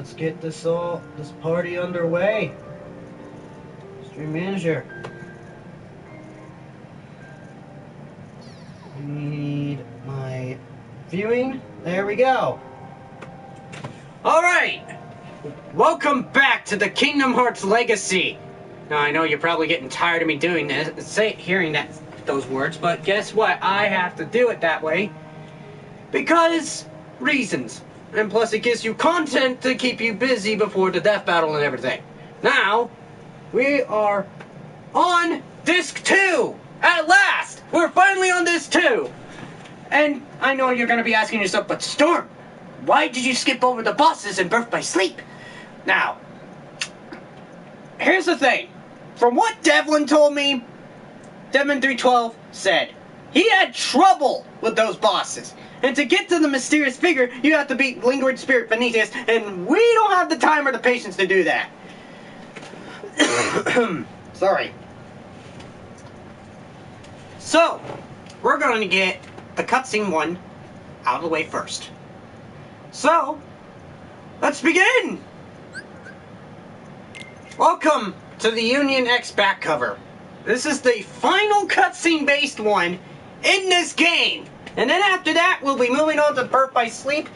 let's get this party underway. Stream manager. I need my viewing. There we go. Alright! Welcome back to the Kingdom Hearts Legacy. Now I know you're probably getting tired of me doing this, hearing those words, but guess what? I have to do it that way. Because reasons. And plus it gives you content to keep you busy before the death battle and everything. Now, we are on Disc 2! At last! We're finally on Disc 2! And I know you're going to be asking yourself, but Storm, why did you skip over the bosses in Birth by Sleep? Now, here's the thing. From what Devlin told me, Devlin312 said, he had trouble with those bosses. And to get to the mysterious figure, you have to beat Lingering Spirit Venetius, and we don't have the time or the patience to do that. Sorry. So, we're going to get the cutscene one out of the way first. So, let's begin! Welcome to the Union X back cover. This is the final cutscene based one in this game. And then after that, we'll be moving on to Birth by Sleep,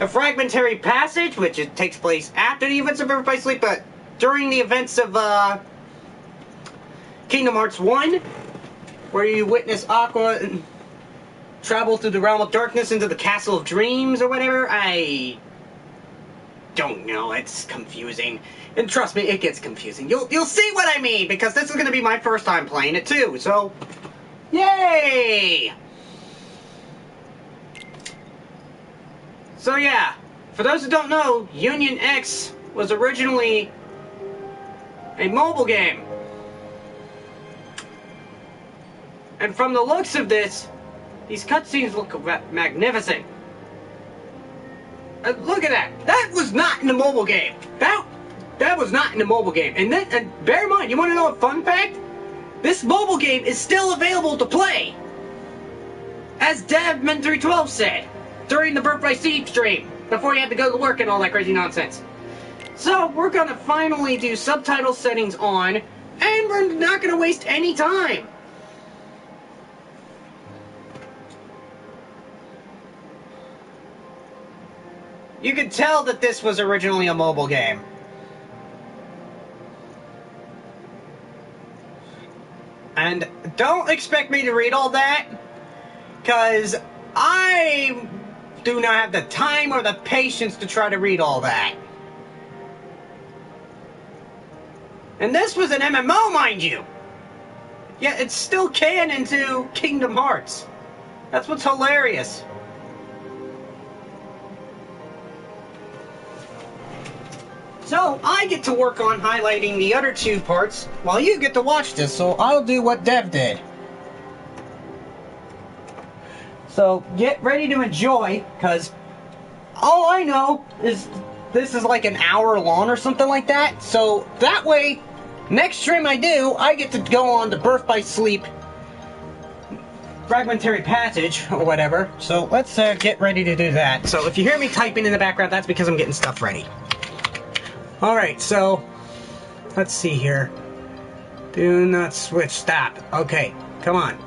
a fragmentary passage, which it takes place after the events of Birth by Sleep, but during the events of Kingdom Hearts 1, where you witness Aqua and travel through the realm of darkness into the Castle of Dreams or whatever. I don't know, it's confusing. And trust me, it gets confusing. You'll see what I mean, because this is going to be my first time playing it too, so yay! So yeah, for those who don't know, Union X was originally a mobile game. And from the looks of this, these cutscenes look magnificent. Look at that. That was not in the mobile game. That was not in the mobile game. And then, bear in mind, you want to know a fun fact? This mobile game is still available to play. As Devman312 said during the Birth by Sleep stream, before you had to go to work and all that crazy nonsense. So, we're going to finally do subtitle settings on, and we're not going to waste any time. You can tell that this was originally a mobile game. And don't expect me to read all that, because I do not have the time or the patience to try to read all that. And this was an MMO, mind you. Yeah, it's still canon to Kingdom Hearts. That's what's hilarious. So, I get to work on highlighting the other two parts, while you get to watch this, so I'll do what Dev did. So, get ready to enjoy, because all I know is this is like an hour long or something like that, so that way, next stream I do, I get to go on to Birth by Sleep, Fragmentary Passage, or whatever, so let's get ready to do that. So, if you hear me typing in the background, that's because I'm getting stuff ready. Alright, so, let's see here. Do not switch, stop. Okay, come on.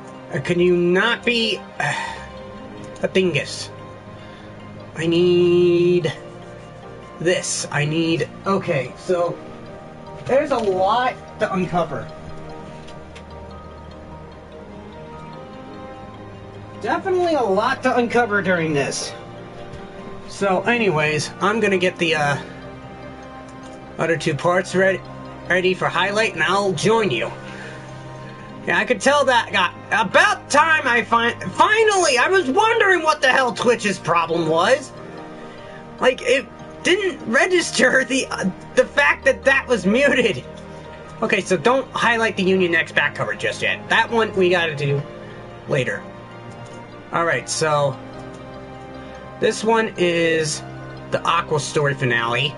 Can you not be a dingus? I need this. Okay, so, there's a lot to uncover. Definitely a lot to uncover during this. So, anyways, I'm gonna get the, other two parts ready for highlight, and I'll join you. Yeah, I could tell that got about time finally, I was wondering what the hell Twitch's problem was. Like, it didn't register the fact that was muted. Okay, so don't highlight the Union X back cover just yet. That one we gotta do later. Alright, so this one is the Aqua story finale.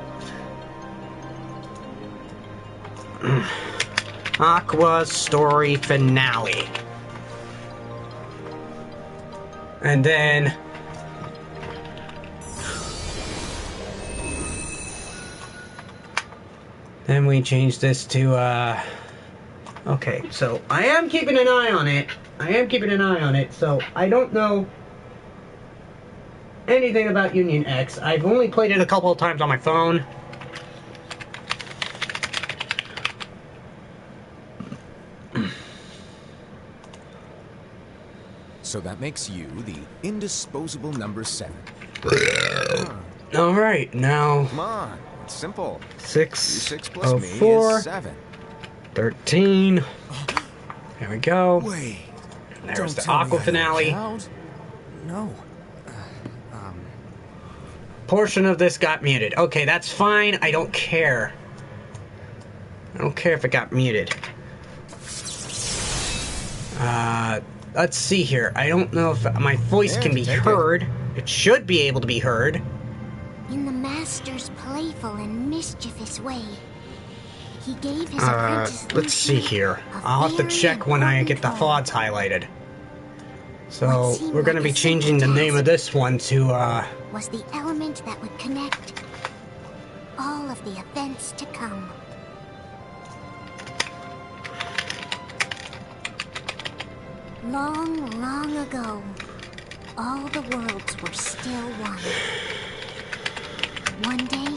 Aqua story finale. And then Then we change this to, okay, so I am keeping an eye on it. So I don't know anything about Union X. I've only played it a couple of times on my phone. So that makes you the indisposable number 7. Alright, now... Come on, it's simple. 6 plus of me 4, is 7. 13. There we go. Wait. There's the Aqua finale. No. Portion of this got muted. Okay, that's fine. I don't care. I don't care if it got muted. Let's see here. I don't know if my voice can be heard. It should be able to be heard. In the Master's playful and mischievous way, he gave his apprentice let's see here. I'll have to check when I get the thoughts highlighted. So, we're going to be changing the name of this one to, was the element that would connect all of the events to come. Long, long ago, all the worlds were still one. One day,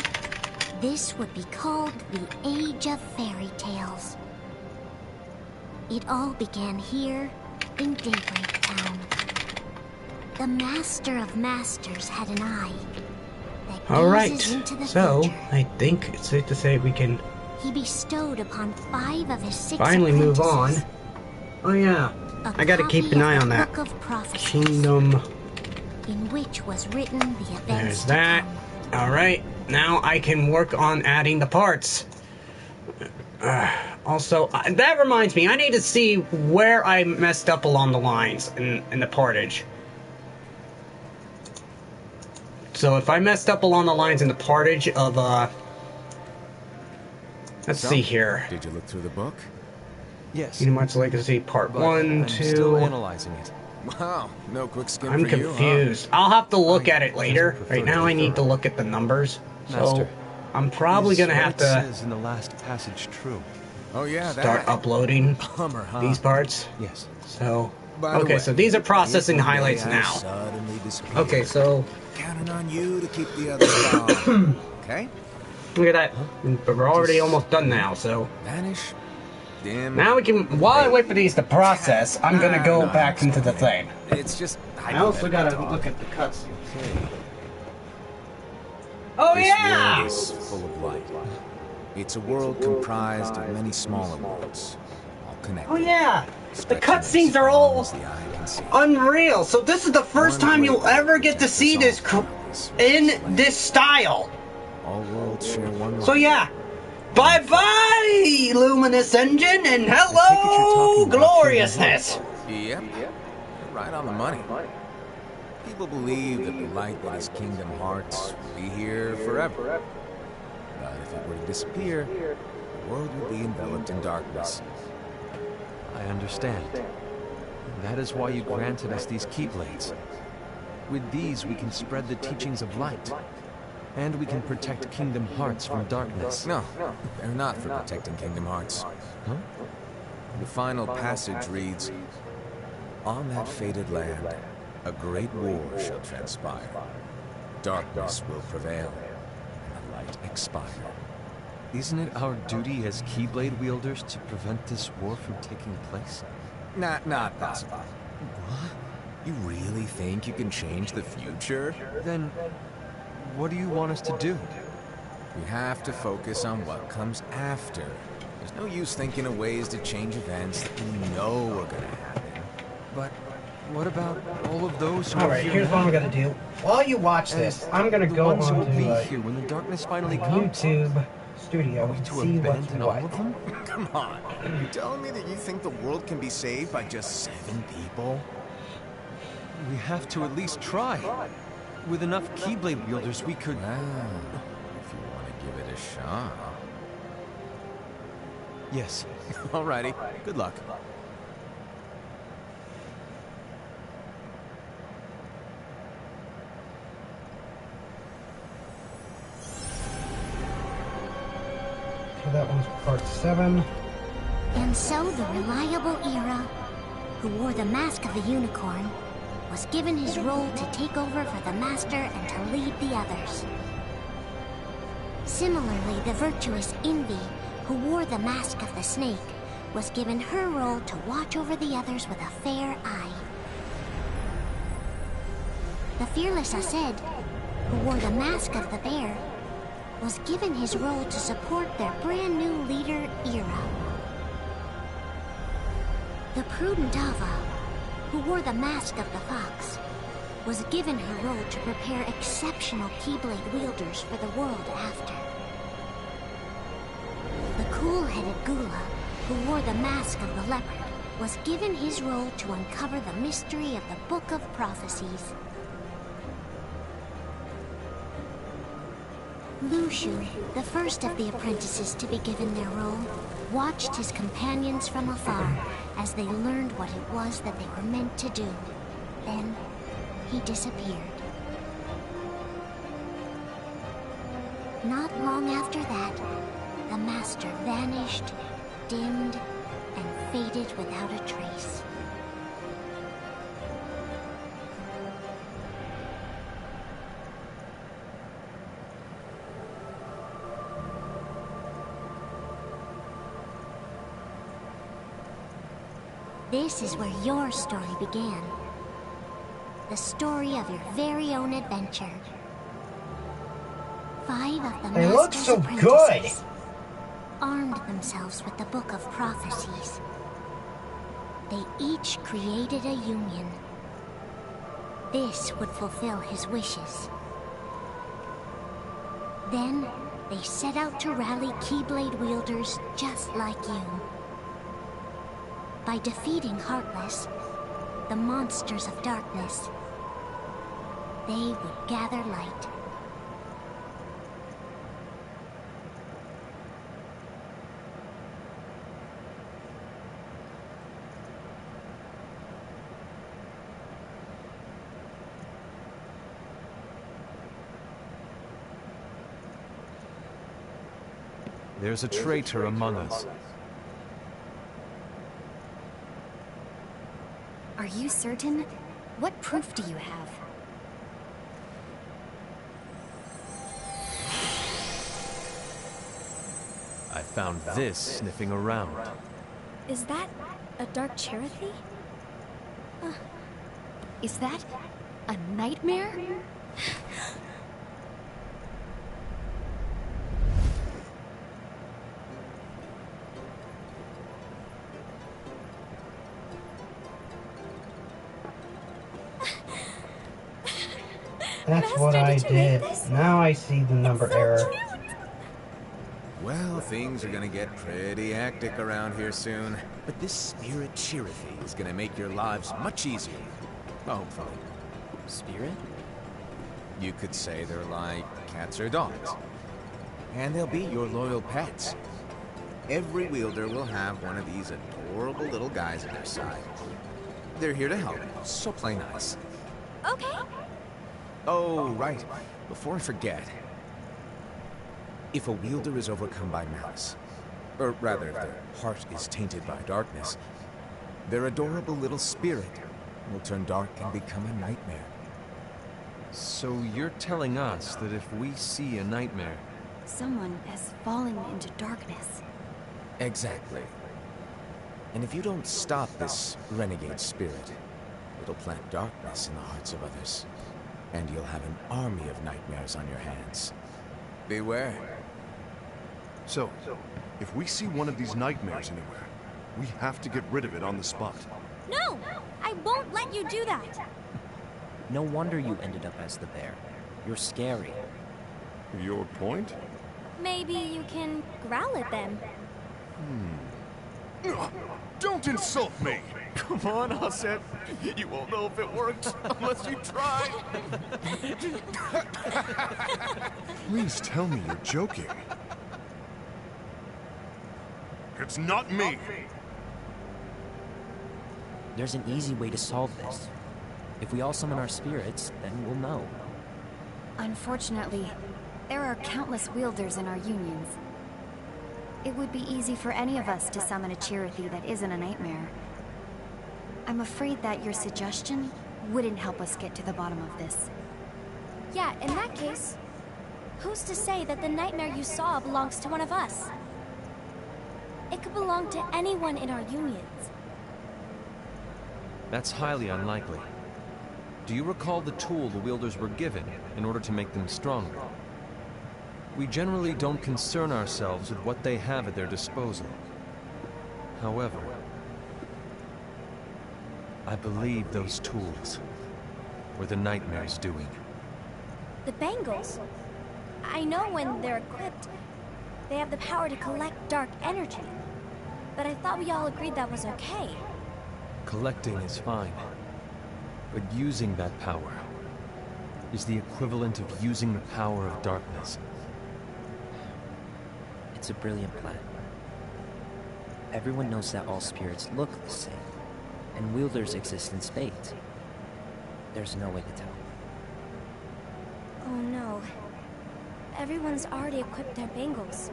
this would be called the Age of Fairy Tales. It all began here in Daybreak Town. The Master of Masters had an eye that gazes into the future. I think it's safe to say we can He bestowed upon 5 of his 6 finally move on. apprentices Oh yeah, I gotta keep an eye on that. Book of Prophecies, Kingdom. in which was written the events There's to that. come. Alright, now I can work on adding the parts. Also, that reminds me, I need to see where I messed up along the lines in the partage. So if I messed up along the lines in the partage of, let's see here. Did you look through the book? Yes. Kingdom Hearts Legacy Part but 1, I'm 2... still analyzing it. Wow, no quick skim I'm for you, huh? confused. I'll have to look at it later. prefer Right now to I need to defer. look at the numbers. So Master, I'm probably Is gonna what have it to says in the last passage true? Oh yeah, start that. uploading Bummer, huh? these parts. Yes. So, By the okay, way, so these are processing if one day highlights I now. suddenly disappear, Okay, so counting on you to keep the others calm. Okay? look at that. But we're already almost done now, so Vanish. Dim. now we can, while I wait for these to process, I'm gonna go No, back into the thing. It's just. I also gotta look at the cutscenes. Oh This yeah! world is full of light. It's a world comprised of many smaller worlds, all connected. Oh yeah! The stretching cutscenes as are far all as the eye can see. unreal. So this is the first time you'll ever get to see this in this style. All worlds share one So light. yeah, bye bye, Luminous Engine, and I hello, take it you're talking about gloriousness. Yep. You're right on the money. People believe that the light that is Kingdom Hearts will be here forever. But if it were to disappear, the world would be enveloped in darkness. I understand. That is why you granted us these Keyblades. With these, we can spread the teachings of light. And we can protect Kingdom Hearts from darkness. No, they're not for protecting Kingdom Hearts. Huh? The final passage reads, "On that fated land, a great war shall transpire. Darkness will prevail, and the light expire." Isn't it our duty as Keyblade wielders to prevent this war from taking place? Not possible. What? You really think you can change the future? Then, what do you want us to do? We have to focus on what comes after. There's no use thinking of ways to change events that we know are gonna happen. But what about all of those who Alright, are here's here what I'm now? gonna do. While you watch this, I'm gonna The go ones who will be onto here when the darkness finally comes. YouTube Studio Are we and to see what's abandon all what. of them? Come on. You telling me that you think the world can be saved by just 7 people? We have to at least try. With enough Keyblade wielders, we could... Well, if you want to give it a shot. Yes. Alrighty. Good luck. so that one's part 7. And so the reliable Era, who wore the mask of the unicorn, was given his role to take over for the Master and to lead the others. Similarly, the virtuous Envy, who wore the mask of the snake, was given her role to watch over the others with a fair eye. The fearless Aced, who wore the mask of the bear, was given his role to support their brand new leader, Era. The prudent Ava, who wore the mask of the fox, was given her role to prepare exceptional Keyblade wielders for the world after. The cool-headed Gula, who wore the mask of the leopard, was given his role to uncover the mystery of the Book of Prophecies. Luxu, the first of the apprentices to be given their role, watched his companions from afar as they learned what it was that they were meant to do. Then, he disappeared. Not long after that, the Master vanished, dimmed, and faded without a trace. This is where your story began. The story of your very own adventure. 5 of the They look Master's so apprentices armed themselves with the Book of Prophecies. They each created a union. This would fulfill his wishes. Then, they set out to rally Keyblade wielders just like you. By defeating Heartless, the monsters of darkness, they would gather light. There's a traitor among us. Are you certain? What proof do you have? I found this sniffing around. Is that a dark Cherothy? Is that a nightmare? That's Master, what I did you make did. this? Now I see the number So error. cute. Well, things are gonna get pretty hectic around here soon. But this spirit Cherothy is gonna make your lives much easier. Hopefully. Spirit? You could say they're like cats or dogs. And they'll be your loyal pets. Every wielder will have one of these adorable little guys at their side. They're here to help, so play nice. Okay. Oh, right. Before I forget. If a wielder is overcome by malice, or rather, if their heart is tainted by darkness, their adorable little spirit will turn dark and become a nightmare. So you're telling us that if we see a nightmare... Someone has fallen into darkness. Exactly. And if you don't stop this renegade spirit, it'll plant darkness in the hearts of others. And you'll have an army of nightmares on your hands. Beware. So, if we see one of these nightmares anywhere, we have to get rid of it on the spot. No! I won't let you do that! No wonder you ended up as the bear. You're scary. Your point? Maybe you can growl at them. Don't insult me! Come on, Aced. You won't know if it works unless you try. Please tell me you're joking. It's not me! There's an easy way to solve this. If we all summon our spirits, then we'll know. Unfortunately, there are countless wielders in our unions. It would be easy for any of us to summon a Cherokee that isn't a nightmare. I'm afraid that your suggestion wouldn't help us get to the bottom of this. Yeah, in that case, who's to say that the nightmare you saw belongs to one of us? It could belong to anyone in our unions. That's highly unlikely. Do you recall the tool the wielders were given in order to make them stronger? We generally don't concern ourselves with what they have at their disposal. However, I believe those tools were the nightmare's doing. The bangles? I know when they're equipped, they have the power to collect dark energy. But I thought we all agreed that was okay. Collecting is fine, but using that power is the equivalent of using the power of darkness. It's a brilliant plan. Everyone knows that all spirits look the same, and wielders exist in spades. There's no way to tell. Oh no. Everyone's already equipped their bangles.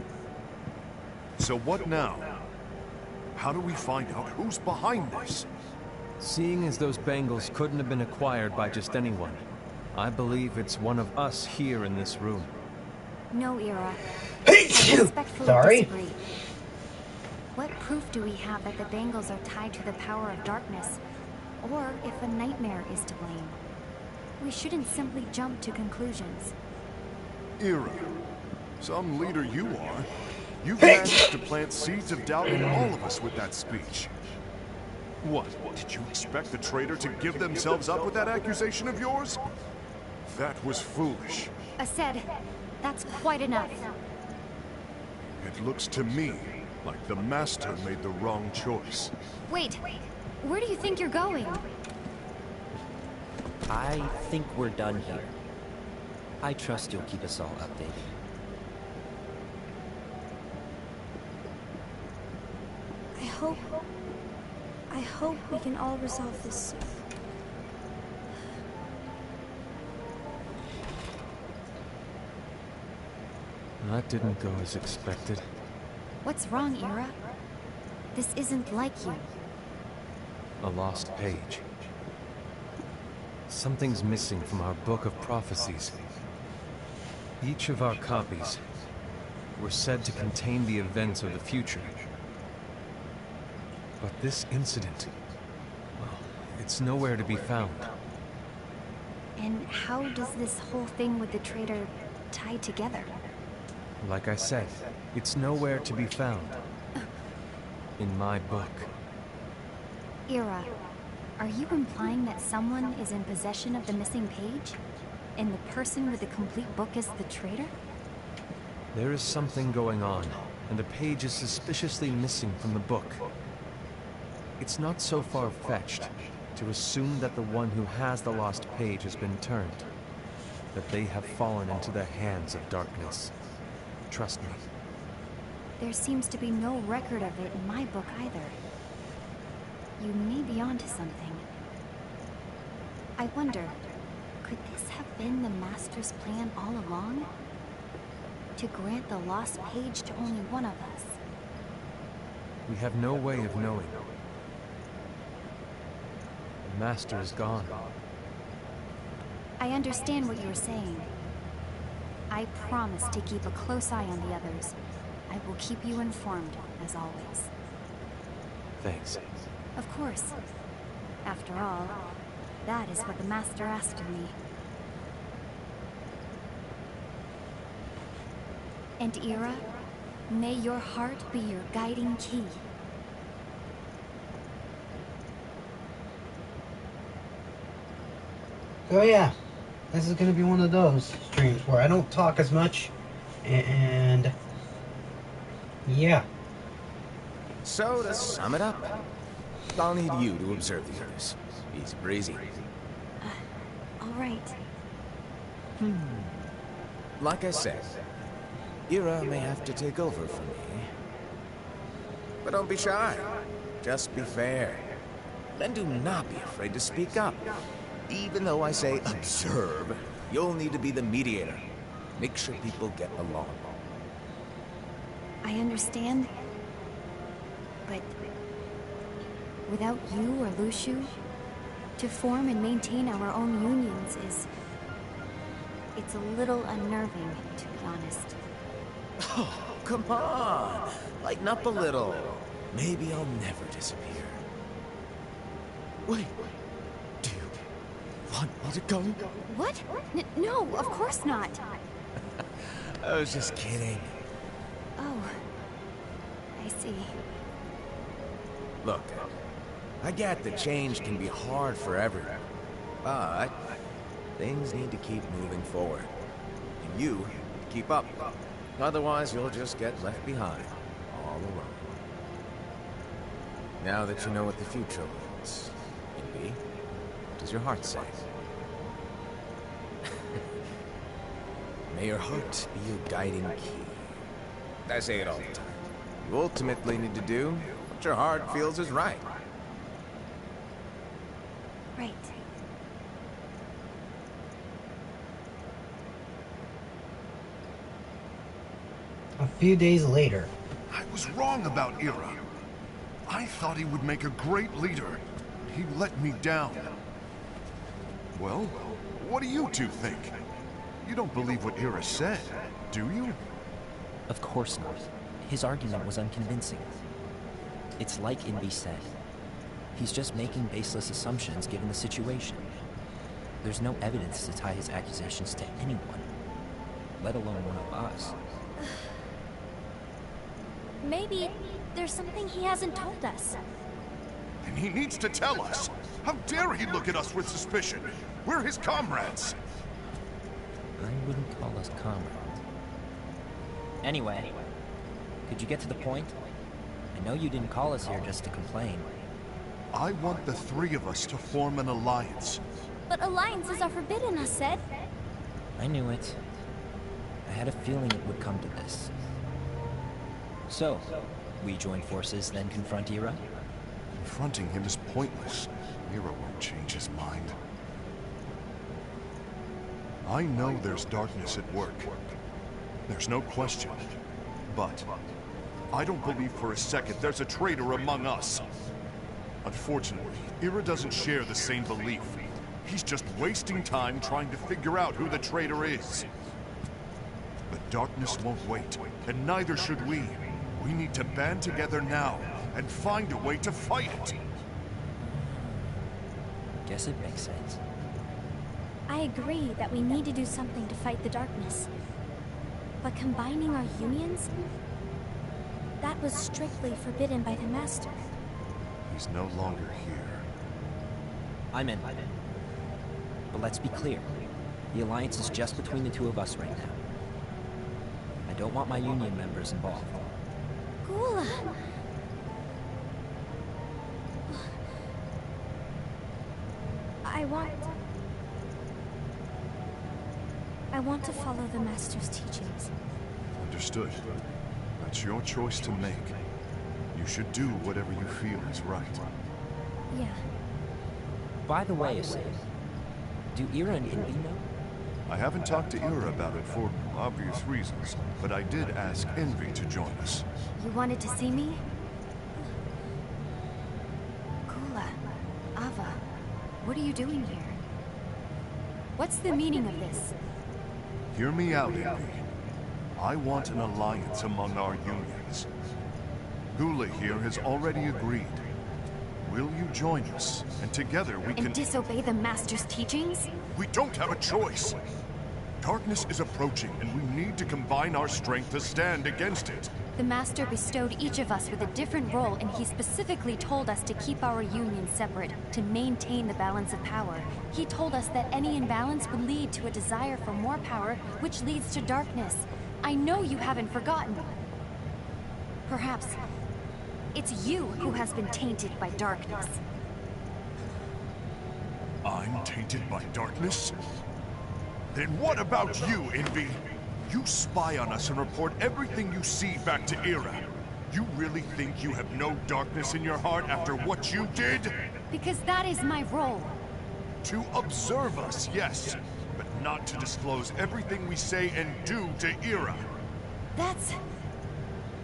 So what now? How do we find out who's behind this? Seeing as those bangles couldn't have been acquired by just anyone, I believe it's one of us here in this room. No, Ira. I respectfully disagree. What proof do we have that the bangles are tied to the power of darkness? Or if a nightmare is to blame? We shouldn't simply jump to conclusions. Ira, some leader you are. You've managed to plant seeds of doubt in all of us with that speech. What? Did you expect the traitor to give themselves up with that accusation of yours? That was foolish. Said, that's quite enough. It looks to me like the Master made the wrong choice. Wait, where do you think you're going? I think we're done here. I trust you'll keep us all updated. I hope we can all resolve this soon. That didn't go as expected. What's wrong, Ira? This isn't like you. A lost page. Something's missing from our book of prophecies. Each of our copies were said to contain the events of the future. But this incident, well, it's nowhere to be found. And how does this whole thing with the traitor tie together? Like I said, it's nowhere to be found. In my book. Ira, are you implying that someone is in possession of the missing page? And the person with the complete book is the traitor? There is something going on, and the page is suspiciously missing from the book. It's not so far-fetched to assume that the one who has the lost page has been turned, that they have fallen into the hands of darkness. Trust me. There seems to be no record of it in my book either. You may be onto something. I wonder, could this have been the Master's plan all along? To grant the lost page to only one of us? We have no way of knowing. The Master is gone. I understand what you're saying. I promise to keep a close eye on the others. I will keep you informed, as always. Thanks. Of course. After all, that is what the Master asked of me. And Ira, may your heart be your guiding key. So yeah, this is going to be one of those streams where I don't talk as much, and yeah. So, to sum it up, I'll need you to observe the others. Easy breezy. All right. Like I said, Ira may have to take over for me. But don't be shy. Just be fair. And do not be afraid to speak up. Even though I say observe, you'll need to be the mediator. Make sure people get along. I understand. But without you or Luciu, to form and maintain our own unions is... it's a little unnerving, to be honest. Oh, come on! Lighten up a little. Maybe I'll never disappear. Wait, do you want me to go? What? No, of course not. I was just kidding. Oh, I see. Look, I get that change can be hard for everyone, but things need to keep moving forward. And you keep up. Otherwise, you'll just get left behind, all alone. Now that you know what the future holds, Envy, what does your heart say? May your heart be your guiding key. I say it all the time. You ultimately need to do what your heart feels is right. Right. A few days later. I was wrong about Ira. I thought he would make a great leader. He let me down. Well, what do you two think? You don't believe what Ira said, do you? Of course not. His argument was unconvincing. It's like Envy said. He's just making baseless assumptions given the situation. There's no evidence to tie his accusations to anyone, let alone one of us. Maybe there's something he hasn't told us. And he needs to tell us. How dare he look at us with suspicion? We're his comrades. I wouldn't call us comrades. Anyway, could you get to the point? I know you didn't call us here just to complain. I want the three of us to form an alliance. But alliances are forbidden, us said. I knew it. I had a feeling it would come to this. So, we join forces, then confront Ira? Confronting him is pointless. Ira won't change his mind. I know there's darkness at work. There's no question. But I don't believe for a second there's a traitor among us. Unfortunately, Ira doesn't share the same belief. He's just wasting time trying to figure out who the traitor is. But darkness won't wait, and neither should we. We need to band together now and find a way to fight it. Guess it makes sense. I agree that we need to do something to fight the darkness. But combining our unions? That was strictly forbidden by the Master. He's no longer here. I'm in. But let's be clear. The alliance is just between the two of us right now. I don't want my union members involved. Gula! I want to follow the Master's teachings. Understood. That's your choice to make. You should do whatever you feel is right. Yeah. By the way, Issei, do Ira and Envy know? I haven't talked to Ira about it for obvious reasons, but I did ask Envy to join us. You wanted to see me? Kula, Ava, what are you doing here? What's the meaning of this? Hear me out, Envy. I want an alliance among our unions. Gula here has already agreed. Will you join us? And together we can... And disobey the Master's teachings? We don't have a choice! Darkness is approaching, and we need to combine our strength to stand against it. The Master bestowed each of us with a different role, and he specifically told us to keep our union separate, to maintain the balance of power. He told us that any imbalance would lead to a desire for more power, which leads to darkness. I know you haven't forgotten. Perhaps it's you who has been tainted by darkness. I'm tainted by darkness? Then what about you, Envy? You spy on us and report everything you see back to Ira. You really think you have no darkness in your heart after what you did? Because that is my role. To observe us, yes, but not to disclose everything we say and do to Ira.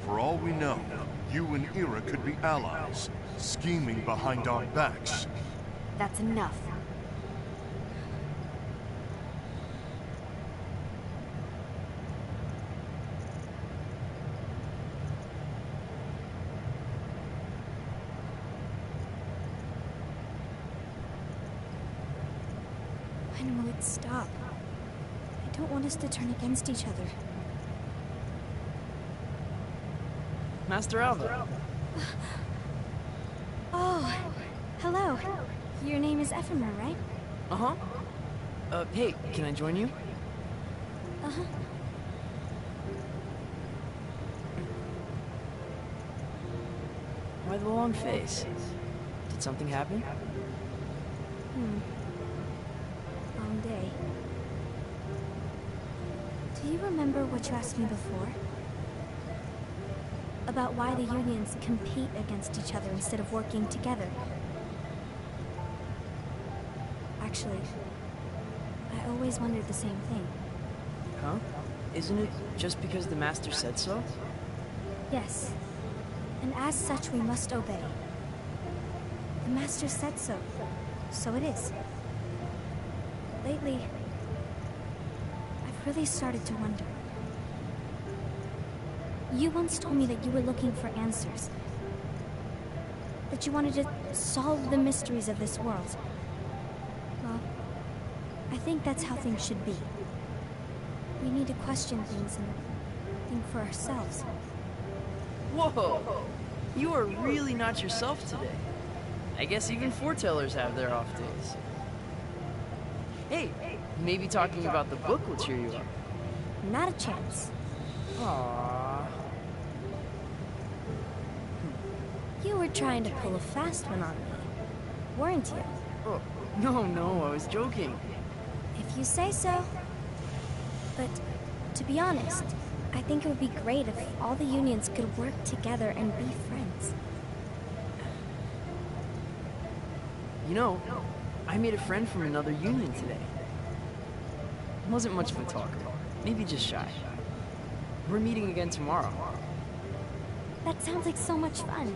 For all we know, you and Ira could be allies, scheming behind our backs. That's enough. When will it stop? I don't want us to turn against each other. Master Alva. Oh, hello. Your name is Ephemer, right? Uh-huh. Hey, can I join you? Uh-huh. Why the long face? Did something happen? Long day. Do you remember what you asked me before? About why the unions compete against each other instead of working together. Actually, I always wondered the same thing. Huh? Isn't it just because the Master said so? Yes. And as such, we must obey. The Master said so. So it is. Lately, I've really started to wonder. You once told me that you were looking for answers. That you wanted to solve the mysteries of this world. Well, I think that's how things should be. We need to question things and think for ourselves. Whoa! You are really not yourself today. I guess even foretellers have their off days. Hey, maybe talking about the book will cheer you up. Not a chance. Aww. You were trying to pull a fast one on me, weren't you? Oh, no, I was joking. If you say so. But, to be honest, I think it would be great if all the unions could work together and be friends. You know, I made a friend from another union today. Wasn't much of a talker, maybe just shy. We're meeting again tomorrow. That sounds like so much fun.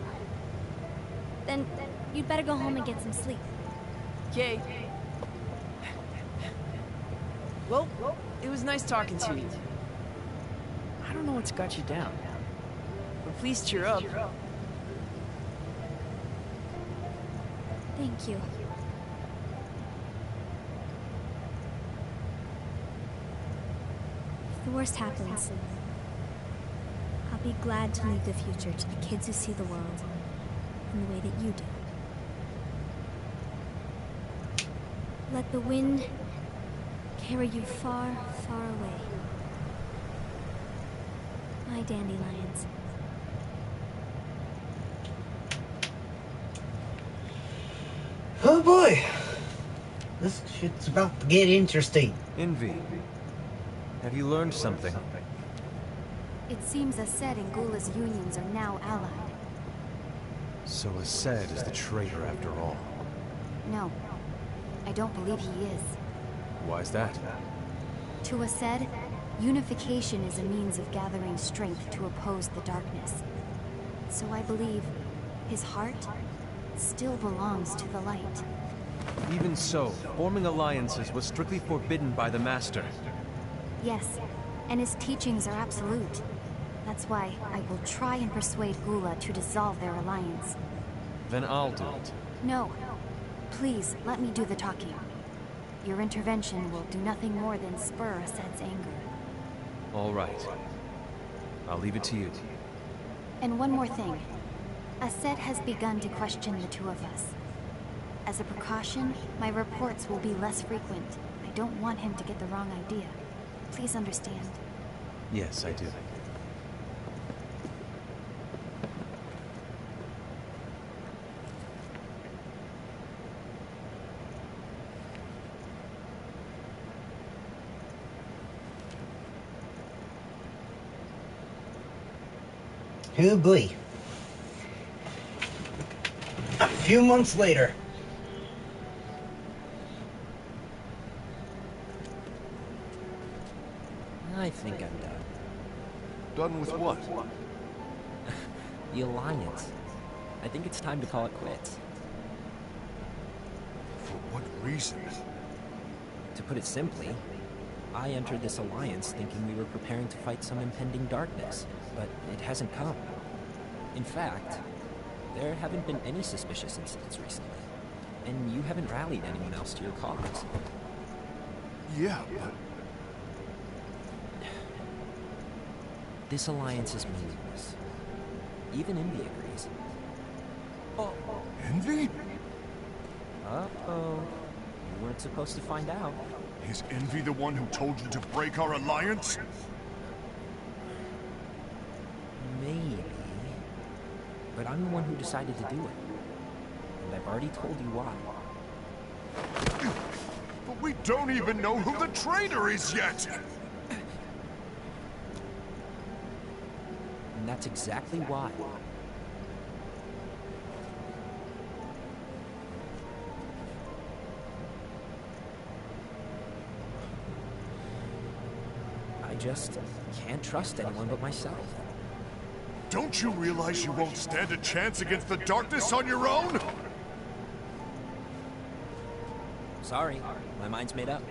Then, you'd better go home and get some sleep. Okay. Well, it was nice talking to you. I don't know what's got you down, but please cheer up. Thank you. If the worst happens, I'll be glad to leave the future to the kids who see the world in the way that you do. Let the wind carry you far, far away. My dandelions. Oh boy. This shit's about to get interesting. Envy. Have you learned something? It seems Ased and Gula's unions are now allied. So Ased is the traitor after all. No, I don't believe he is. Why's that? To Ased, unification is a means of gathering strength to oppose the darkness. So I believe his heart still belongs to the light. Even so, forming alliances was strictly forbidden by the Master. Yes, and his teachings are absolute. That's why I will try and persuade Gula to dissolve their alliance. Then I'll do it. No. Please, let me do the talking. Your intervention will do nothing more than spur Ased's anger. All right. I'll leave it to you. And one more thing. Ased has begun to question the two of us. As a precaution, my reports will be less frequent. I don't want him to get the wrong idea. Please understand. Yes, I do. Oh boy. A few months later. I think I'm done. Done with what? The Alliance. I think it's time to call it quits. For what reason? To put it simply, I entered this alliance thinking we were preparing to fight some impending darkness, but it hasn't come. In fact, there haven't been any suspicious incidents recently, and you haven't rallied anyone else to your cause. Yeah, but... This alliance is meaningless. Even Envy agrees. Envy? Uh-oh. You weren't supposed to find out. Is Envy the one who told you to break our alliance? Maybe. But I'm the one who decided to do it. And I've already told you why. But we don't even know who the traitor is yet! And that's exactly why. I just can't trust anyone but myself. Don't you realize you won't stand a chance against the darkness on your own? Sorry, my mind's made up.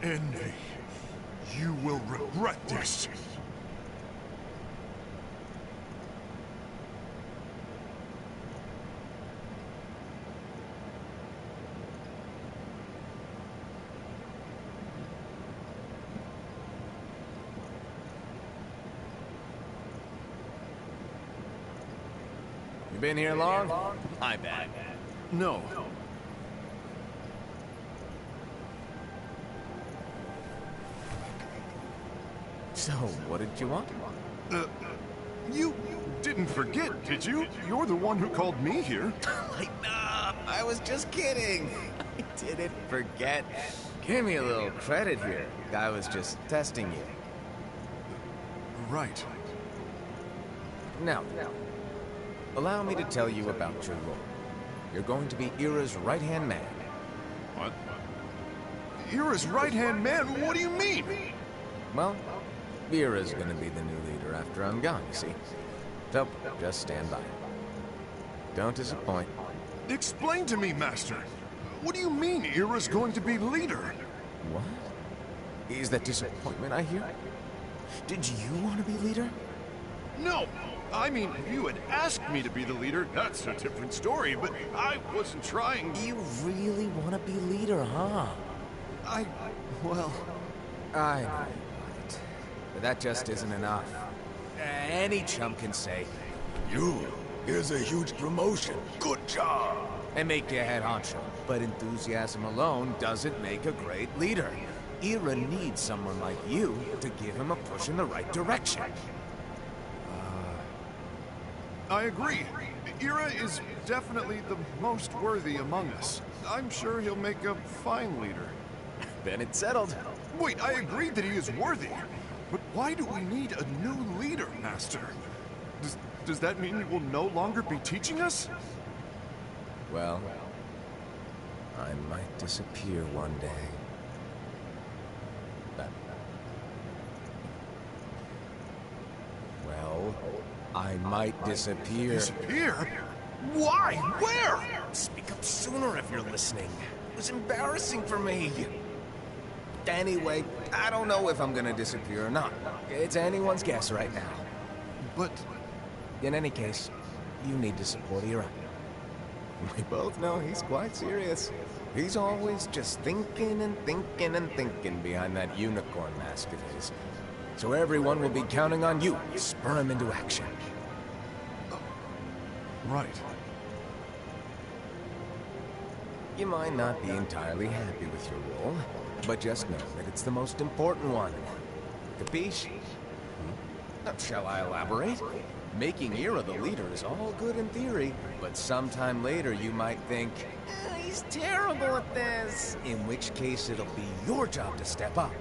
Envy, you will regret this. You been here long? My bad. No. So, what did you want? You didn't forget, did you? You're the one who called me here. Like, nah, I was just kidding. I didn't forget. Give me a little credit here. I was just testing you. Right. Now, allow me to tell you about your role. You're going to be Ira's right-hand man. What? Ira's right-hand man? What do you mean? Well, Ira's gonna be the new leader after I'm gone, you see. So, just stand by. Don't disappoint. Explain to me, Master. What do you mean Ira's going to be leader? What? Is that disappointment I hear? Did you want to be leader? No! I mean, if you had asked me to be the leader, that's a different story, but I wasn't trying... You really want to be leader, huh? Well... I know you want it. But that just isn't enough. Any chump can say, here's a huge promotion. Good job! And make you head honcho. But enthusiasm alone doesn't make a great leader. Ira needs someone like you to give him a push in the right direction. I agree. Ira is definitely the most worthy among us. I'm sure he'll make a fine leader. Then it's settled. Wait, I agreed that he is worthy. But why do we need a new leader, Master? Does that mean you will no longer be teaching us? Well, I might disappear one day. Well, I might disappear. Disappear? Why? Where? Speak up sooner if you're listening. It was embarrassing for me. Anyway, I don't know if I'm gonna disappear or not. It's anyone's guess right now. But... In any case, you need to support Ira. We both know he's quite serious. He's always just thinking and thinking and thinking behind that unicorn mask of his. So everyone will be counting on you to spur him into action. Right. You might not be entirely happy with your role, but just know that it's the most important one. Capiche? Shall I elaborate? Making Ira the leader is all good in theory, but sometime later you might think, he's terrible at this. In which case it'll be your job to step up.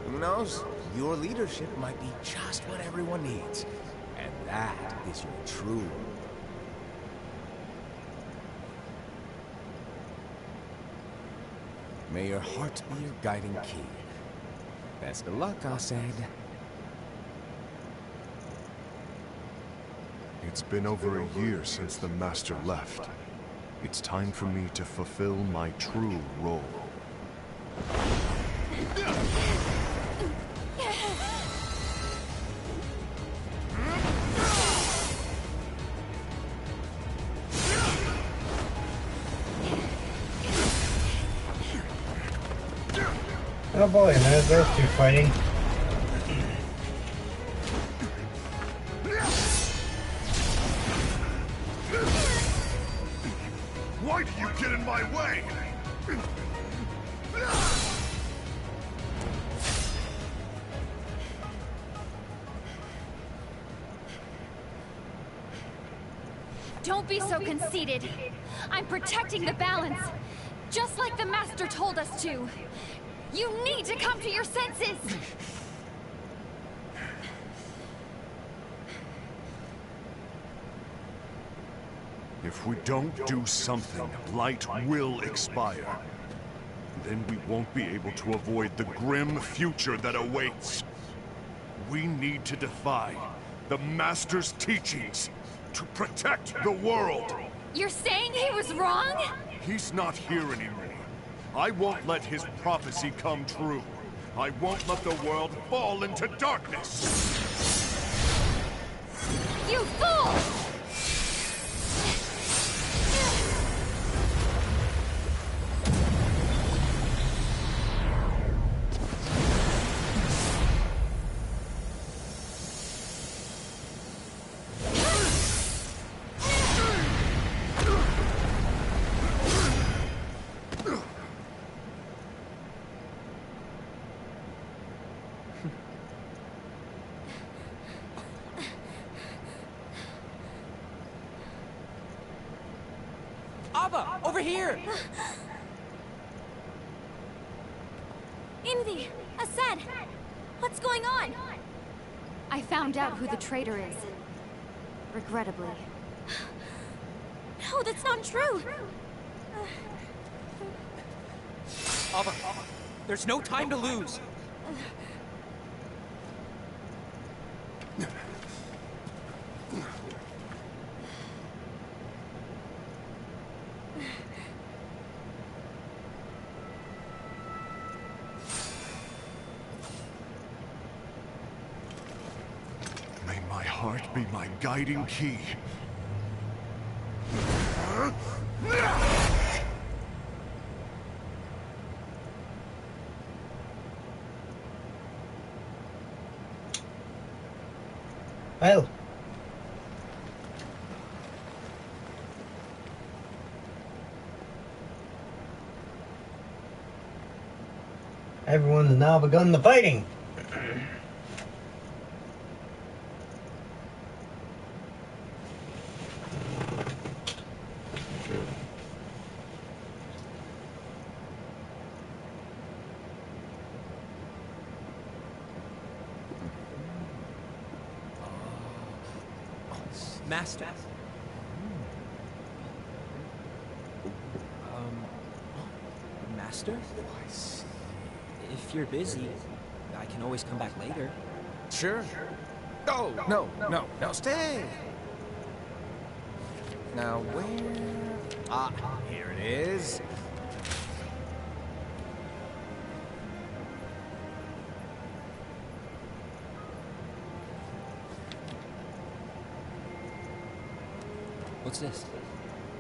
Who knows? Your leadership might be just what everyone needs. And that is your true May your heart be your guiding key. Best of luck, Osad. It's been over a year since the Master left. It's time for me to fulfill my true role. Oh boy, there's those two fighting. Why do you get in my way? Don't be so conceited. I'm protecting the balance, just like the Master told us to. You need to come to your senses! If we don't do something, light will expire. Then we won't be able to avoid the grim future that awaits. We need to defy the Master's teachings to protect the world. You're saying he was wrong? He's not here anymore. I won't let his prophecy come true. I won't let the world fall into darkness. You fool! Abba, over here! Invi! Asad! What's going on? I found out who the traitor is. Regrettably. No, that's not true! Abba, there's no time to lose. May my heart be my guiding key. Well. Everyone's now begun the fighting. Master. Master? If you're busy, I can always come back later. Sure. Oh, no, stay. Now where? Ah, here it is. What's this?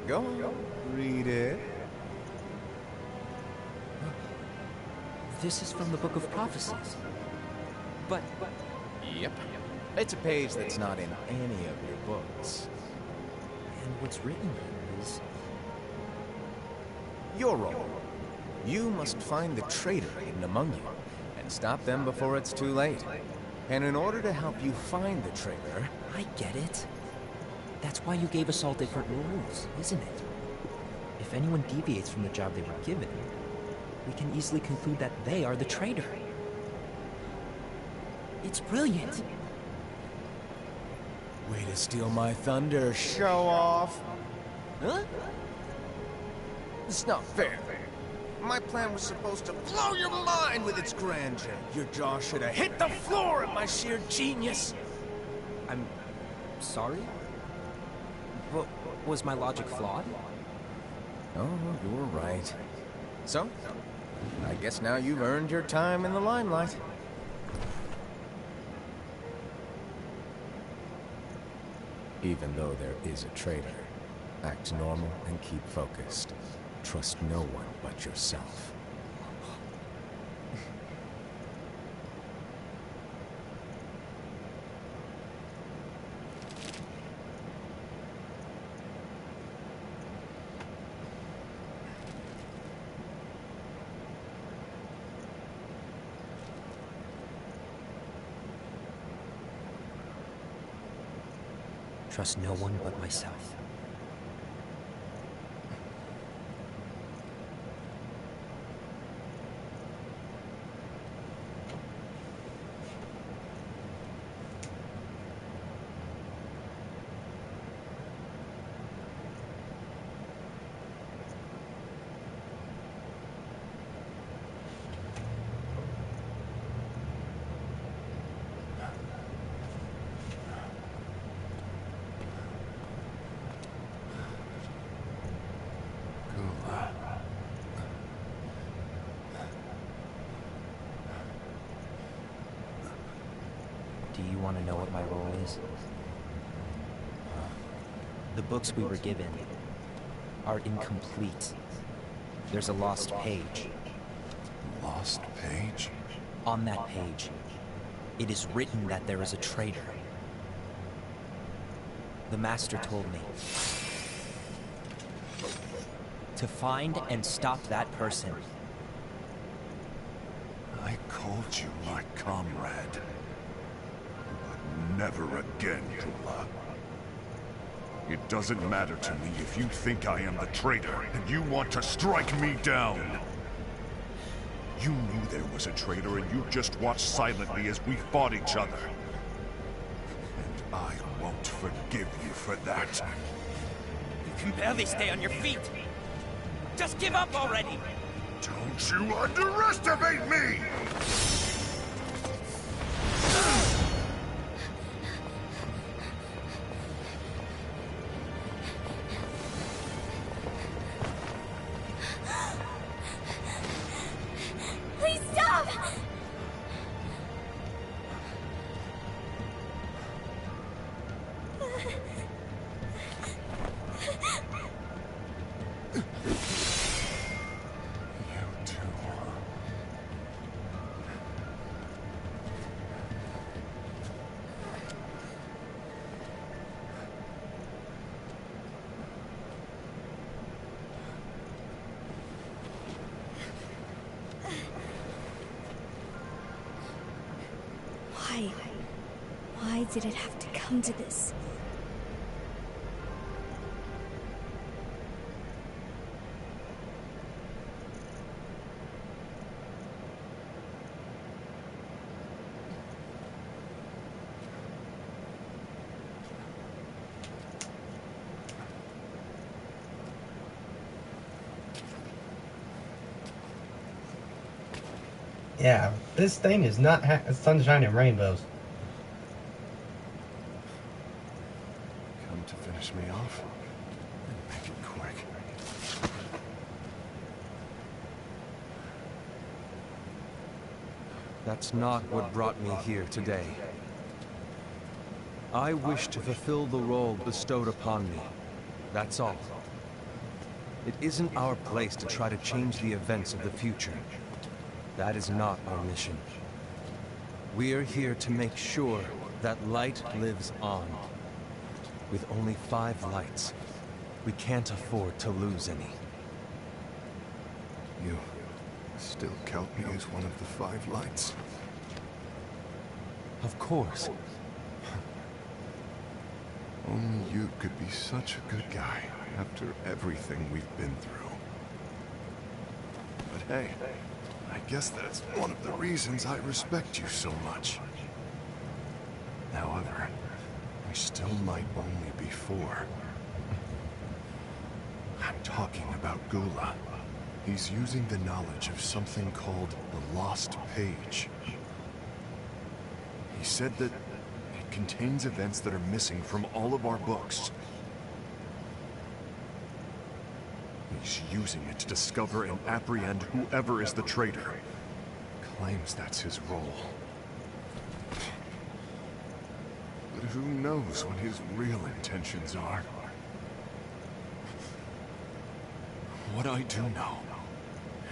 Go on, read it. This is from the Book of Prophecies. But... Yep. It's a page that's not in any of your books. And what's written here is... Your role. You must find the traitor hidden among you, and stop them before it's too late. And in order to help you find the traitor... I get it. That's why you gave us all different roles, isn't it? If anyone deviates from the job they were given, we can easily conclude that they are the traitor. It's brilliant. Way to steal my thunder, show off. Huh? It's not fair. My plan was supposed to blow your mind with its grandeur. Your jaw should have hit the floor at my sheer genius. I'm sorry? Was my logic flawed? Oh, you're right. So, I guess now you've earned your time in the limelight. Even though there is a traitor, act normal and keep focused. Trust no one but yourself. Trust no one but myself. Do you want to know what my role is? The books we were given are incomplete. There's a lost page. Lost page? On that page, it is written that there is a traitor. The Master told me to find and stop that person. I called you my comrade. But never again, Prolouge. It doesn't matter to me if you think I am the traitor and you want to strike me down. You knew there was a traitor and you just watched silently as we fought each other. And I won't forgive you for that. You can barely stay on your feet. Just give up already! Don't you underestimate me! Please stop! Why did it have to come to this? Yeah, this thing is not sunshine and rainbows. Come to finish me off? Make it quick. That's not what brought me here today. I wish to fulfill the role bestowed upon me. That's all. It isn't our place to try to change the events of the future. That is not our mission. We are here to make sure that light lives on. With only 5 lights, we can't afford to lose any. You still count me as one of the 5 lights? Of course. Only you could be such a good guy after everything we've been through. But hey, I guess that's one of the reasons I respect you so much. However, we still might only be 4. I'm talking about Gula. He's using the knowledge of something called the Lost Page. He said that it contains events that are missing from all of our books. He's using it to discover and apprehend whoever is the traitor. Claims that's his role. But who knows what his real intentions are? What I do know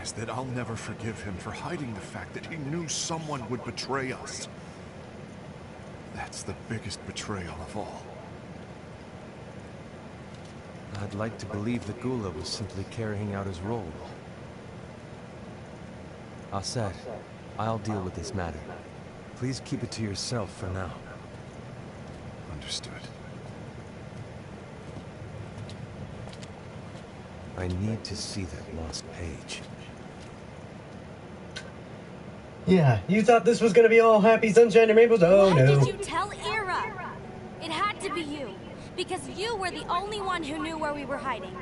is that I'll never forgive him for hiding the fact that he knew someone would betray us. That's the biggest betrayal of all. I'd like to believe that Gula was simply carrying out his role. Aset, I'll deal with this matter. Please keep it to yourself for now. Understood. I need to see that lost page. Yeah, you thought this was gonna be all happy sunshine and rainbows? Oh Why no. did you tell Ira? It had to be you. Because you were the only one who knew where we were hiding.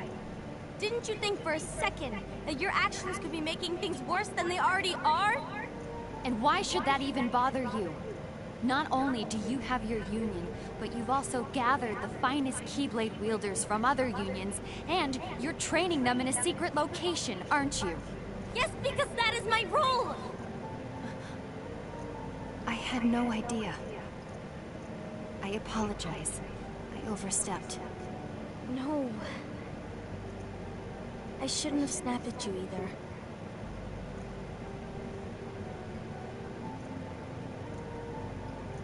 Didn't you think for a second that your actions could be making things worse than they already are? And why should that even bother you? Not only do you have your union, but you've also gathered the finest Keyblade wielders from other unions, and you're training them in a secret location, aren't you? Yes, because that is my role! I had no idea. I apologize. I overstepped. No. I shouldn't have snapped at you either.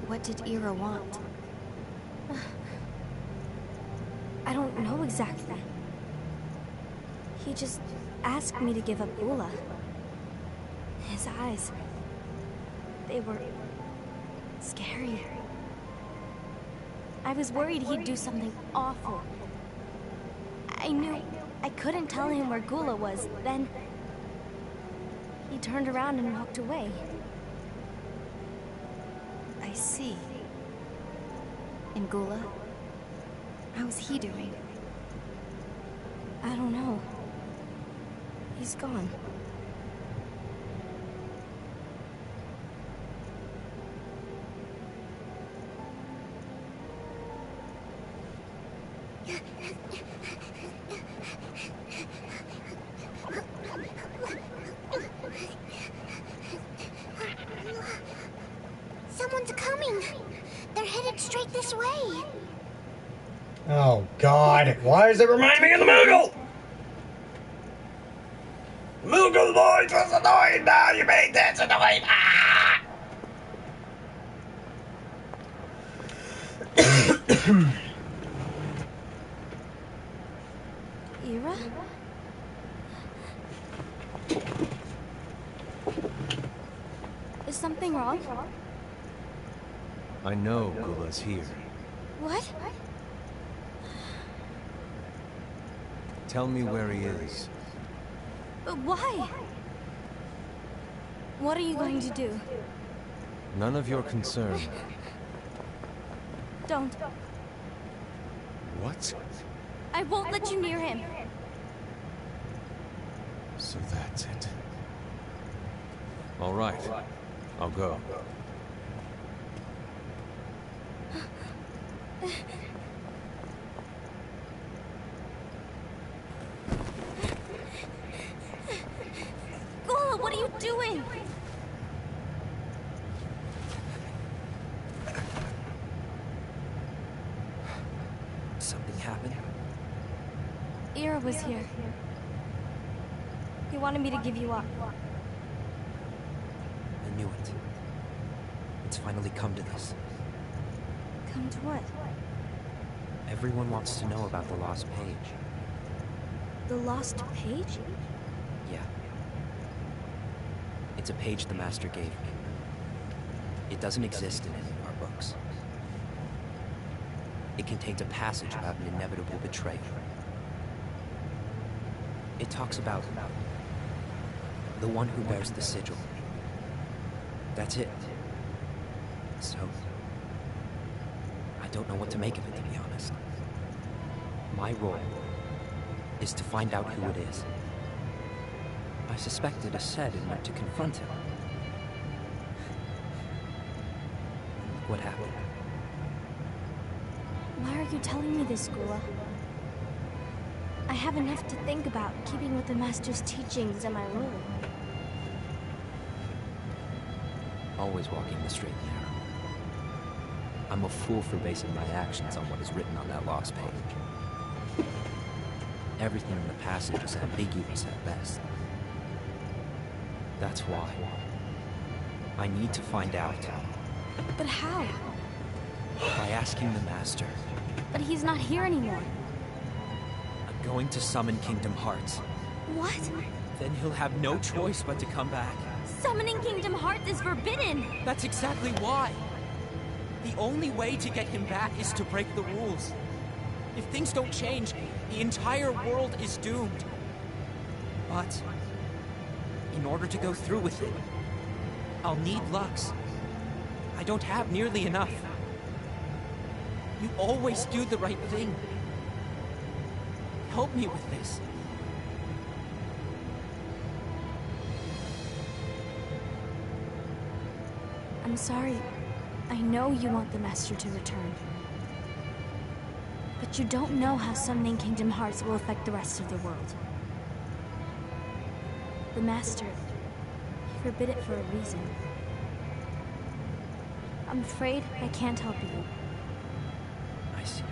What did Ira want? I don't know exactly. He just asked me to give up Gula. His eyes... they were... scary. I was worried he'd do something awful. I knew I couldn't tell him where Gula was. Then he turned around and walked away. I see. And Gula? How's he doing? I don't know. He's gone. Someone's coming. They're headed straight this way. Oh god, why does it remind me of the Moogle? Moogle voice was annoying, now you made this annoying. Ah! Ira? Is something wrong? I know Gula's here. What? Tell me where he is. But why? What are you going to do? None of your concern. Don't. What? I won't let you near him. So that's it. All right. I'll go. Gula, what are you doing? Something happened? Ira was here. He wanted me to give you up. I knew it. It's finally come to this. Come to what? Everyone wants to know about the lost page. The lost page? Yeah. It's a page the Master gave me. It doesn't exist in any of our books. It contains a passage about an inevitable betrayal. It talks about the one who bears the sigil. That's it. So, I don't know what to make of it, to be honest. My role is to find out who it is. I suspected a Sed and went to confront him. What happened? Why are you telling me this, Gula? I have enough to think about, keeping with the Master's teachings and my rule. Always walking the straight and narrow. I'm a fool for basing my actions on what is written on that lost page. Everything in the passage is ambiguous at best. That's why I need to find out. But how? By asking the Master. But he's not here anymore. I'm going to summon Kingdom Hearts. What? Then he'll have no choice but to come back. Summoning Kingdom Hearts is forbidden! That's exactly why. The only way to get him back is to break the rules. If things don't change, the entire world is doomed. But in order to go through with it, I'll need Lux. I don't have nearly enough. You always do the right thing. Help me with this. I'm sorry. I know you want the Master to return. But you don't know how summoning Kingdom Hearts will affect the rest of the world. The Master, he forbid it for a reason. I'm afraid I can't help you. I see.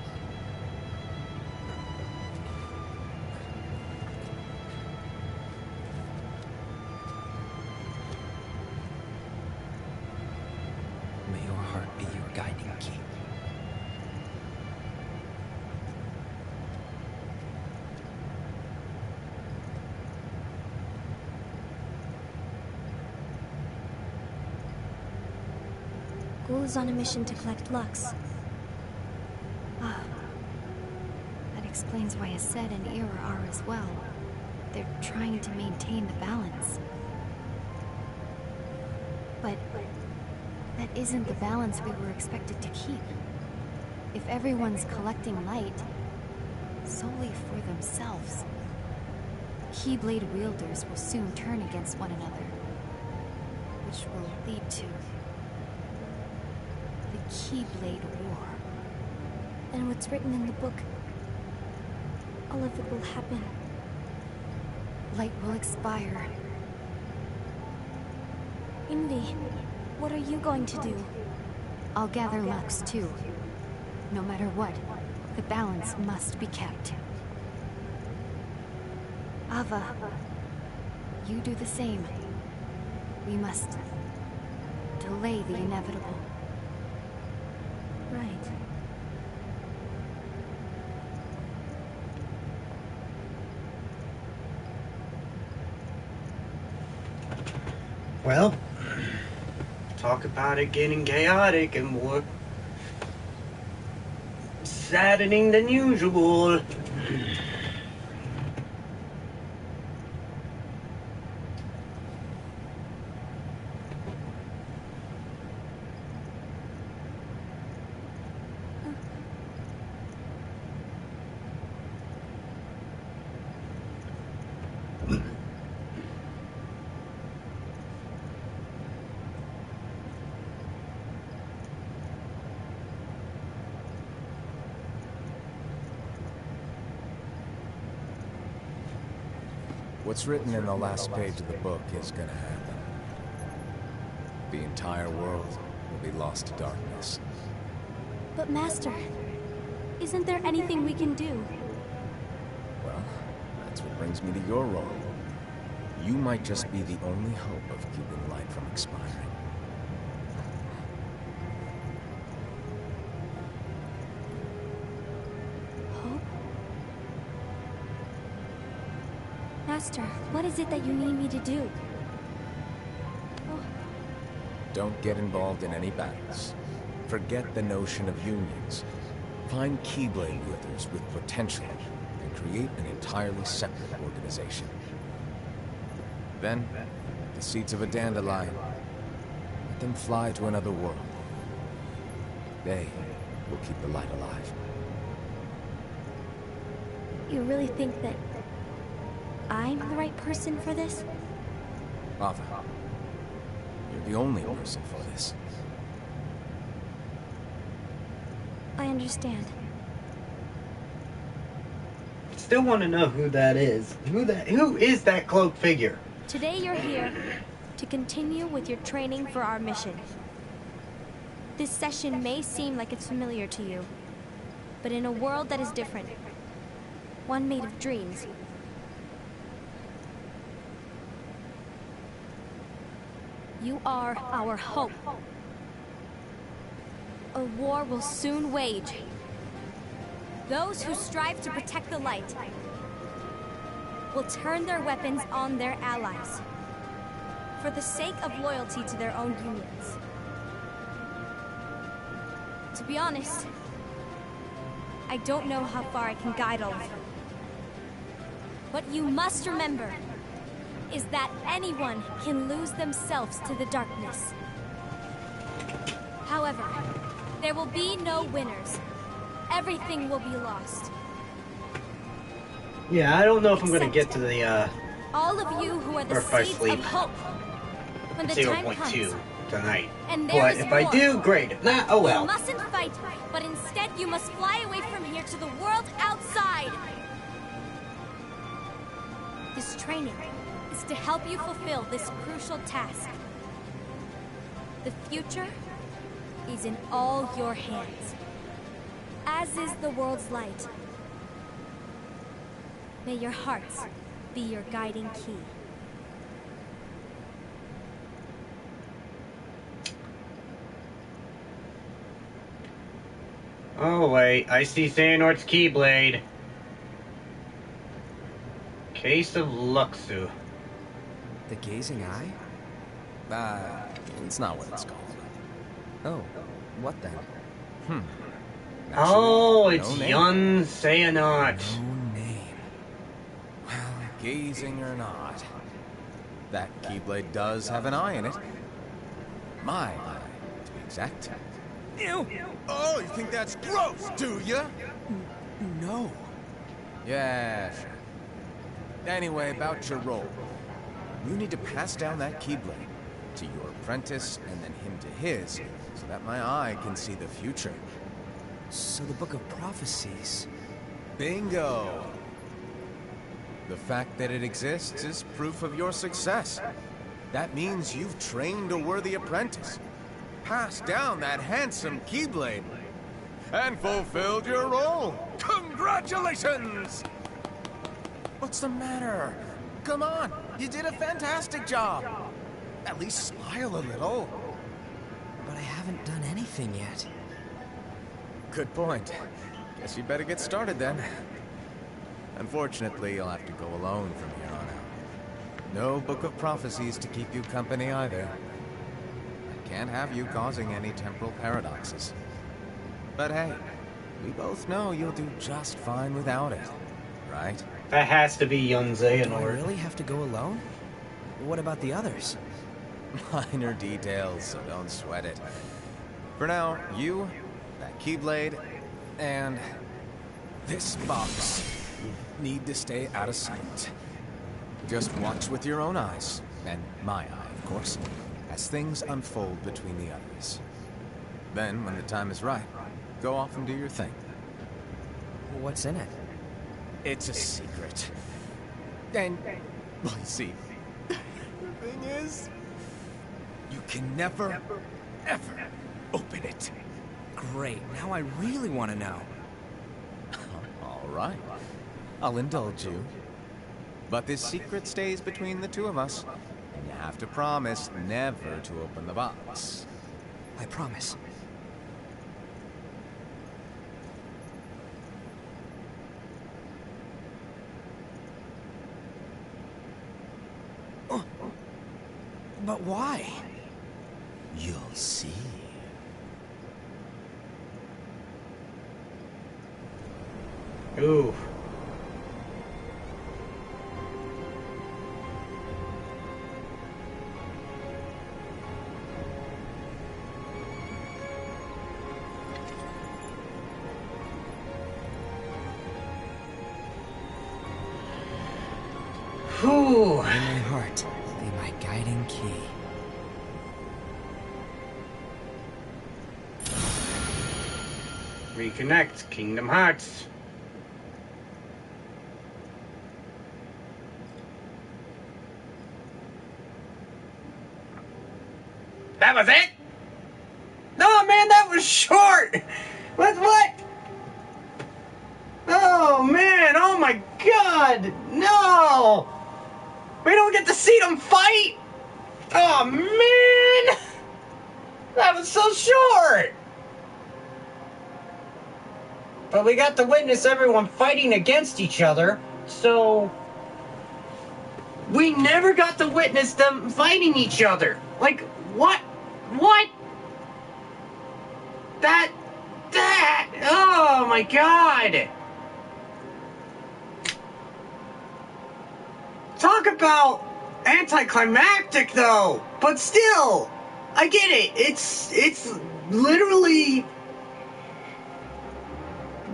May your heart be your guiding key. Ghoul is on a mission to collect Lux. Ah. That explains why Ased and Ira are as well. They're trying to maintain the balance. But that isn't the balance we were expected to keep. If everyone's collecting light solely for themselves, Keyblade wielders will soon turn against one another, which will lead to the Keyblade War. And what's written in the book, all of it will happen. Light will expire. Envy, what are you going to do? I'll gather Lux too. No matter what, the balance must be kept. Ava, you do the same. We must delay the inevitable. Right. Well, talk about it getting chaotic and more saddening than usual. What's written in the last page of the book is gonna happen. The entire world will be lost to darkness. But Master, isn't there anything we can do? Well, that's what brings me to your role. You might just be the only hope of keeping light from expiring. Hope? Master, what is it that you need me to do? Oh, Don't get involved in any battles. Forget the notion of unions. Find Keyblade wielders with potential and create an entirely separate organization. Then, the seeds of a dandelion, let them fly to another world. They will keep the light alive. you really think that I'm the right person for this? Ava, you're the only person for this. I understand. Still want to know who that is. Who is that cloaked figure? Today you're here to continue with your training for our mission. This session may seem like it's familiar to you, but in a world that is different, one made of dreams, you are our hope. A war will soon wage. Those who strive to protect the light will turn their weapons on their allies for the sake of loyalty to their own unions. To be honest, I don't know how far I can guide all of you. What you must remember is that anyone can lose themselves to the darkness. However, there will be no winners. Everything will be lost. Yeah, I don't know if I'm going to get to the all of you who are the Or if I seeds sleep. of hope. When the time comes, 0.2 tonight. and there But is if I war, do, great. If not, oh well. you mustn't fight, but instead you must fly away from here to the world outside. This training is to help you fulfill this crucial task. The future is in all your hands, as is the world's light. May your hearts be your guiding key. Oh wait, I see Xehanort's Keyblade. Case of Luxu. The gazing eye? It's not what it's called. Oh, what then? Actually, Oh, it's no name. Yun Xehanort. No name. Well, gazing or not, that Keyblade does have an eye in it. My eye, to be exact. Ew! Oh, you think that's gross, do ya? No. Yeah, sure. Anyway, about your role. You need to pass down that Keyblade to your apprentice and then him to his, so that my eye can see the future. So the Book of Prophecies... Bingo! The fact that it exists is proof of your success. That means you've trained a worthy apprentice, passed down that handsome Keyblade, and fulfilled your role. Congratulations! What's the matter? Come on, you did a fantastic job. At least smile a little. But I haven't done anything yet. Good point. Guess you better get started then. Unfortunately, you'll have to go alone from here on out. No Book of Prophecies to keep you company either. I can't have you causing any temporal paradoxes. But hey, we both know you'll do just fine without it, right? That has to be Yun Do I Xehanort. really have to go alone? What about the others? Minor details, so don't sweat it. For now, you, that Keyblade, and this box need to stay out of sight. Just watch with your own eyes, and my eye, of course, as things unfold between the others. Then, when the time is right, go off and do your thing. What's in it? It's a secret. And, well, you see, the thing is, you can never, ever open it. Great, now I really want to know. All right, I'll indulge you. But this secret stays between the two of us, and you have to promise never to open the box. I promise. But why? You'll see. Ooh. Whew. In my heart, be my guiding key. Reconnect Kingdom Hearts. That was it? No, man, that was short. What? Oh, man. Oh, my God. No. We don't get to see them fight. Oh, man. That was so short. But we got to witness everyone fighting against each other, so we never got to witness them fighting each other. Like, what? What? That, oh my God. Talk about anticlimactic though, but still, I get it. It's literally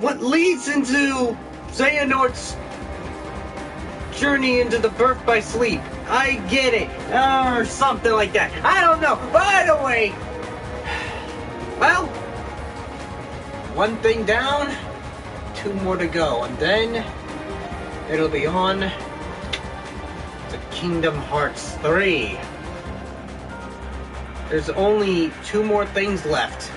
what leads into Xehanort's journey into the birth by sleep. I get it. Or something like that. I don't know. By the way, well, one thing down, two more to go, and then it'll be on to Kingdom Hearts 3. There's only two more things left.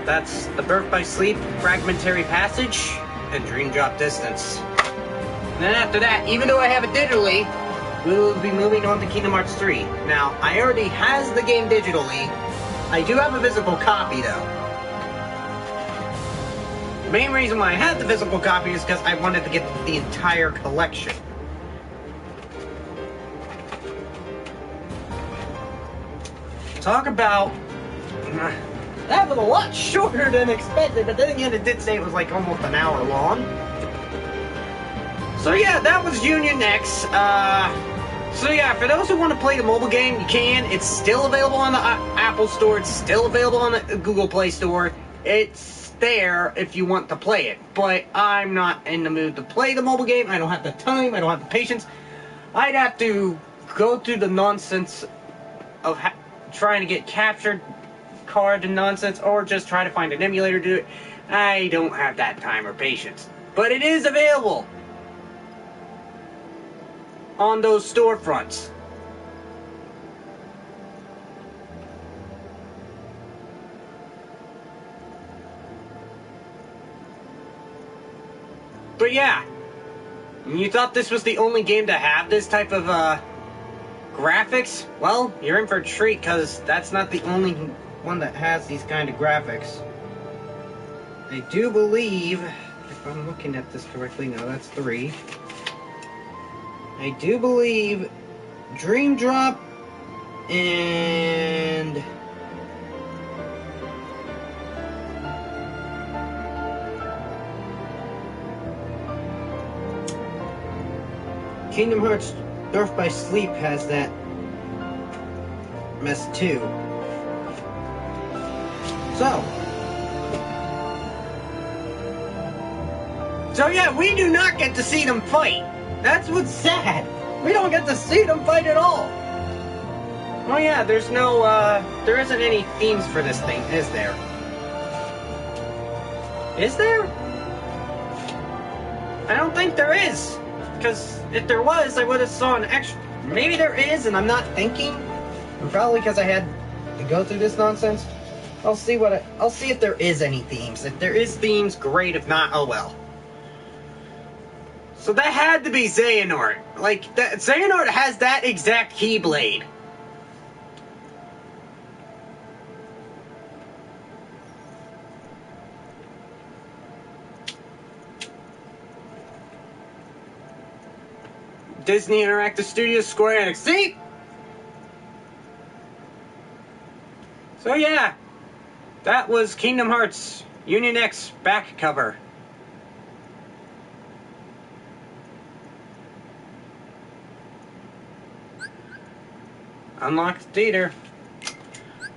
That's the Birth by Sleep Fragmentary Passage and Dream Drop Distance. And then after that, even though I have it digitally, we'll be moving on to Kingdom Hearts 3. Now, I already has the game digitally. I do have a physical copy though. The main reason why I had the physical copy is because I wanted to get the entire collection. Talk about... That was a lot shorter than expected, but then again, it did say it was like almost an hour long. So yeah, that was Union X. So yeah, for those who want to play the mobile game, you can. It's still available on the Apple Store. It's still available on the Google Play Store. It's there if you want to play it. But I'm not in the mood to play the mobile game. I don't have the time. I don't have the patience. I'd have to go through the nonsense of trying to get captured card and nonsense, or just try to find an emulator to do it. I don't have that time or patience. But it is available on those storefronts. But yeah, you thought this was the only game to have this type of graphics? Well, you're in for a treat, because that's not the only one that has these kind of graphics. I do believe, if I'm looking at this correctly, no, that's 3. I do believe Dream Drop and Kingdom Hearts Birth by Sleep has that mess too. So yeah, we do not get to see them fight. That's what's sad. We don't get to see them fight at all. Oh yeah, there's no, there isn't any themes for this thing, is there? Is there? I don't think there is. Because if there was, I would have saw an extra. Maybe there is, and I'm not thinking. And probably because I had to go through this nonsense. I'll see if there is any themes. If there is themes, great. If not, oh well. So that had to be Xehanort. Like, Xehanort has that exact Keyblade. Disney Interactive Studios, Square Enix. See? So yeah, that was Kingdom Hearts Union X back cover. Unlocked theater.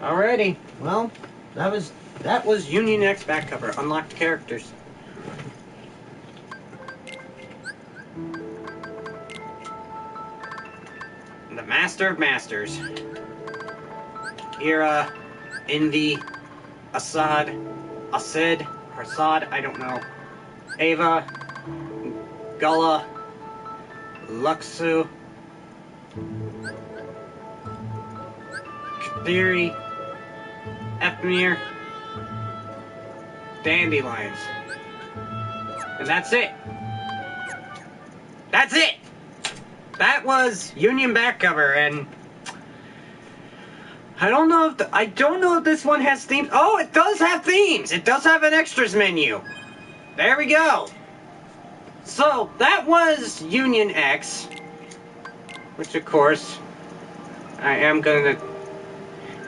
Alrighty, well, that was Union X back cover. Unlocked characters. The Master of Masters. Era in the Assad, I don't know. Ava, Gullah, Luxu, Kathiri, Epmir, Dandelions. And that's it. That's it! That was Union back cover, and I don't know if this one has themes. Oh, it does have themes! It does have an extras menu. There we go. So, that was Union X, which of course, I am gonna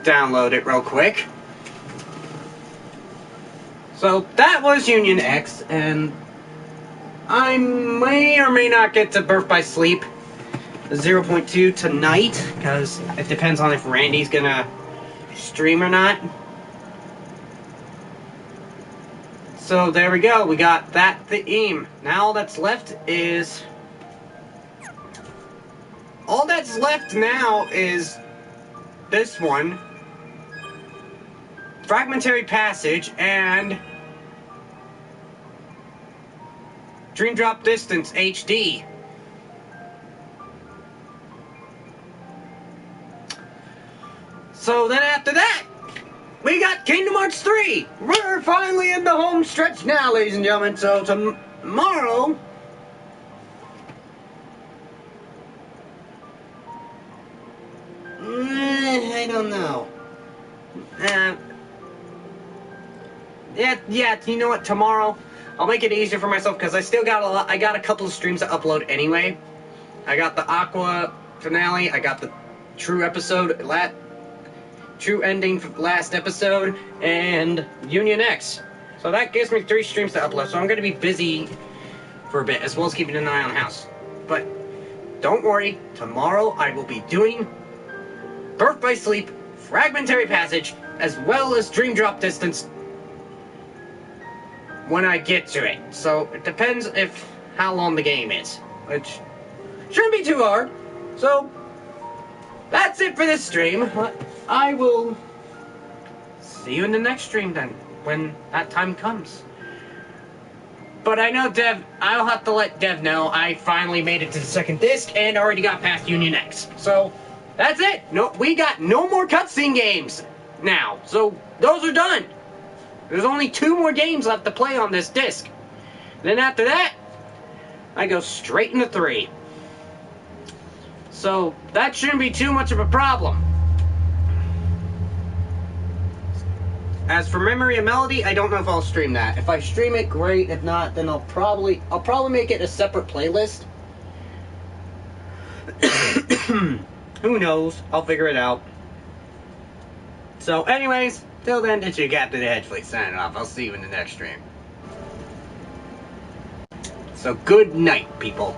download it real quick. So, that was Union X, and I may or may not get to Birth by Sleep 0.2 tonight, because it depends on if Randy's gonna stream or not. So there we go, we got that theme. Now all that's left now is this one, Fragmentary Passage, and Dream Drop Distance HD. So then after that, we got Kingdom Hearts 3! We're finally in the home stretch now, ladies and gentlemen. So tomorrow, I don't know. Yeah, you know what, tomorrow, I'll make it easier for myself, because I still got I got a couple of streams to upload anyway. I got the Aqua finale, I got the True ending for last episode, and Union X. So that gives me 3 streams to upload, so I'm going to be busy for a bit, as well as keeping an eye on the house. But don't worry, tomorrow I will be doing Birth by Sleep, Fragmentary Passage, as well as Dream Drop Distance when I get to it. So it depends how long the game is, which shouldn't be too hard. So that's it for this stream. I will see you in the next stream then, when that time comes. But I know I'll have to let Dev know I finally made it to the second disc and already got past Union X. So that's it. No, we got no more cutscene games now. So those are done. There's only 2 more games left to play on this disc. Then after that, I go straight into 3. So that shouldn't be too much of a problem. As for Memory and Melody, I don't know if I'll stream that. If I stream it, great. If not, then I'll probably make it a separate playlist. Who knows? I'll figure it out. So anyways, till then, it's your Captain Hedgewolf signing off. I'll see you in the next stream. So good night, people.